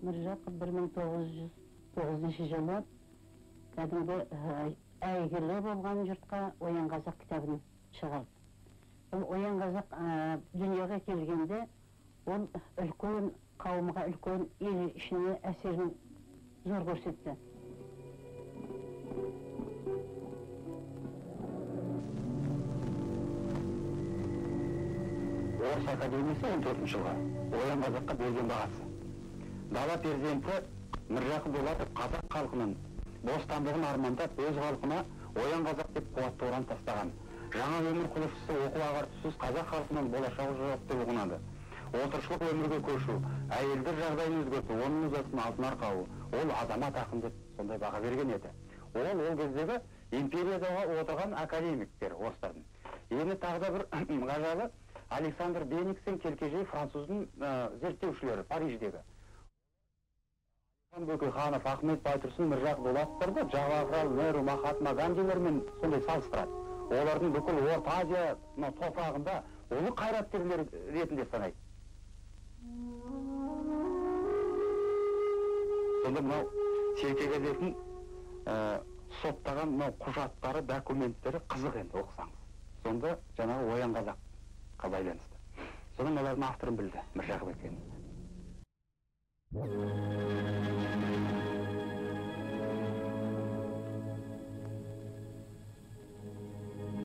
Міржақып 1909 жылы кәдімгі әйгілі болған жұртқа Оян қазақ кітабын шығарды. Ол Оян қазақ дүниеге келгенде, ол үлкен қауымға, үлкен ел ішіне әсерін зор көрсетті. Орыс академиясы 14 жылға Оян қазаққа берген бағасы. Дала перзенті Міржақып Дулатов қазақ халқының бостандығын армандап, өз халқына Оян қазақ деп қуатты ұран тастаған. Жаңа өмір құлышысы оқу ағартусыз қазақ халқының болашағы жоқ деп ұғынады. Отыршылық өмірге көшу, әйелдер жағдайын өзгерту, оның музасын алтын арқауы, ол азамат ақын деп сондай баға берген еді. Ол кездегі империяда отырған академиктер орыстардың. Енді тағы да бір ғажабы Александр Бениксен Келкежей француздың зерттеушілері Париждегі. Бөкейханов, Ахмет Байтұрсын, Міржақып Дулатовтарды Джавахарлал Неру, Махатма Гандилермен сондай салыстырады. Олардың бүкіл Орта Азия топырағында ұлы қайраткерлер ретінде санайды. Сонда мынау Серке газетінің соттаған мынау құжаттары, документтері қызық енді оқысаңыз. Сонда жаңағы Оян қазаққа байланысты. Содан олардың авторын білді, Міржақып екенін.